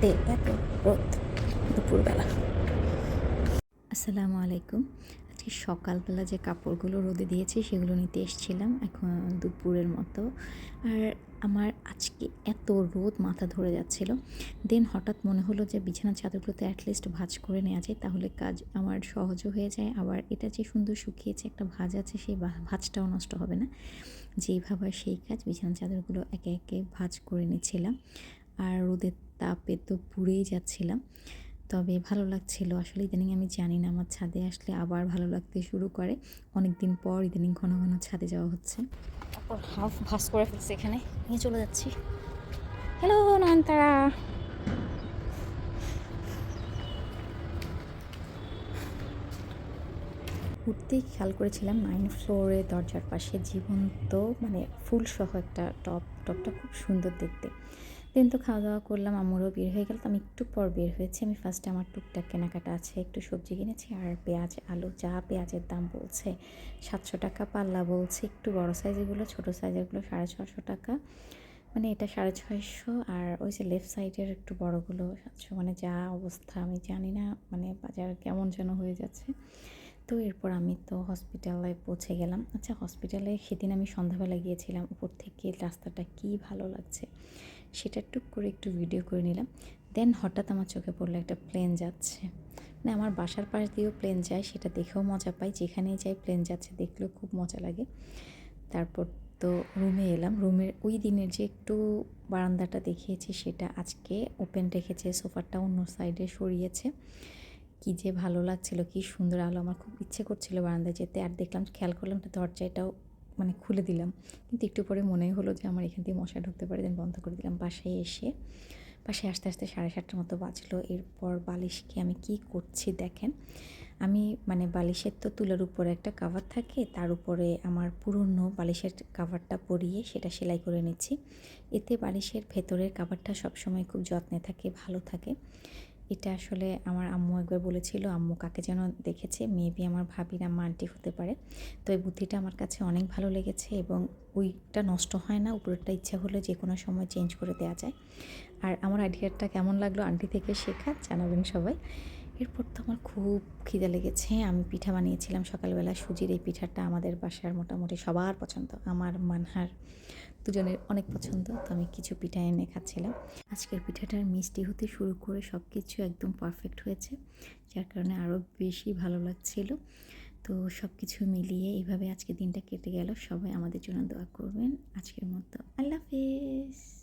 ছাদে এত রোদ দুপুরবেলা। আসসালামু আলাইকুম। আজকে সকালবেলা যে কাপড়গুলো রোদে দিয়েছি সেগুলো নিতে এসেছিলাম এখন দুপুরের মতো। আর আমার আজকে এত রোদ মাথা ধরে যাচ্ছিল। দেন হঠাৎ মনে হলো যে বিছানার চাদরগুলোতে অ্যাটলিস্ট ভাঁজ করে নেওয়া যায়, তাহলে কাজ আমার সহজও হয়ে যায়। আবার এটা যে সুন্দর শুকিয়েছে, একটা ভাঁজ আছে, সেই ভাঁজটাও নষ্ট হবে না। যেই ভাবা সেই কাজ, বিছানার চাদরগুলো একে একে ভাঁজ করে নিচ্ছিলাম। আর রোদের তাপে তো পুড়েই যাচ্ছিলাম। তবে ভালো লাগছিল আসলে। ইদানিং আমি জানি না, আমার ছাদে আসলে আবার ভালো লাগতে শুরু করে। অনেক দিন পর ইদানিং ঘন ঘন ছাদে যাওয়া হচ্ছে। তারপর হাফ ভাঁজ করে ফেলছি, এখানে নিয়ে চলে যাচ্ছি। হ্যালো নয়নতারা। উঠতেই খেয়াল করেছিলাম 9 ফ্লোরে দরজার পাশে জীবন্ত মানে ফুলসহ একটা টবটা খুব সুন্দর দেখতে। দেন তো খাওয়া দাওয়া করলাম, আম্মুরও বের হয়ে গেল। তো আমি একটু পর বের হয়েছি। আমি ফার্স্টে আমার টুকটাক কেনাকাটা আছে, একটু সবজি কিনেছি আর পেঁয়াজ আলু। যা পেঁয়াজের দাম বলছে, 700 টাকা পাল্লা বলছে। একটু বড় সাইজেরগুলো, ছোটো সাইজেরগুলো 650 টাকা। মানে এটা 650, আর ওই যে লেফট সাইডের একটু বড়গুলো 700। মানে যা অবস্থা আমি জানি না, মানে বাজার কেমন যেন হয়ে যাচ্ছে। তো এরপর আমি তো হসপিটালে পৌঁছে গেলাম। আচ্ছা, হসপিটালে সেদিন আমি সন্ধ্যাবেলা গিয়েছিলাম। উপর থেকে রাস্তাটা কী ভালো লাগছে, সেটা টুক করে একটু ভিডিও করে নিলাম। দেন হঠাৎ আমার চোখে পড়লো একটা প্লেন যাচ্ছে। মানে আমার বাসার পাশ দিয়েও প্লেন যায়, সেটা দেখেও মজা পাই। যেখানেই যাই প্লেন যাচ্ছে দেখলেও খুব মজা লাগে। তারপর তো রুমে এলাম। রুমের ওই দিনের যে একটু বারান্দাটা দেখিয়েছি সেটা আজকে ওপেন রেখেছে, সোফাটা অন্য সাইডে সরিয়েছে। কী যে ভালো লাগছিল, কী সুন্দর আলো। আমার খুব ইচ্ছে করছিল বারান্দায় যেতে, আর দেখলাম, খেয়াল করলাম তো দরজাটাও মানে খুলে দিলাম। কিন্তু একটু পরে মনে হলো যে আমার এখান দিয়ে মশা ঢুকতে পারে, দেন বন্ধ করে দিলাম। বাসায় আসতে আসতে 7:30 মতো বাজলো। এরপর বালিশকে আমি কি করছি দেখেন। আমি মানে বালিশের তো তুলার উপরে একটা কাভার থাকে, তার উপরে আমার পুরনো বালিশের কাভারটা পরিয়ে সেটা সেলাই করে নিচ্ছি। এতে বালিশের ভেতরের কাভারটা সবসময় খুব যত্নে থাকে, ভালো থাকে। এটা আসলে আমার আম্মু একবার বলেছিল, আম্মু কাকে যেন দেখেছে, মেবি আমার ভাবির আম্মা আন্টি হতে পারে। তো এই বুদ্ধিটা আমার কাছে অনেক ভালো লেগেছে, এবং ওইটা নষ্ট হয় না। উপরেরটা ইচ্ছা হলে যে কোনো সময় চেঞ্জ করে দেওয়া যায়। আর আমার আইডিয়াটা কেমন লাগলো আন্টি থেকে শেখা, জানাবেন সবাই। এরপর তো আমার খুব খিদে লেগেছে। আমি পিঠা বানিয়েছিলাম সকালবেলা, সুজির এই পিঠাটা আমাদের বাসার মোটামুটি সবার পছন্দ। আমার মানহার দুজনের অনেক পছন্দ। তো আমি কিছু পিঠা এনে খাচ্ছিলাম। আজকের পিঠাটার মিষ্টি হতে শুরু করে সব কিছু একদম পারফেক্ট হয়েছে, যার কারণে আরও বেশি ভালো লাগছিল। তো সব কিছু মিলিয়ে এইভাবে আজকের দিনটা কেটে গেল। সবাই আমাদের জন্য দোয়া করবেন। আজকের মতো আল্লাহ হাফেজ।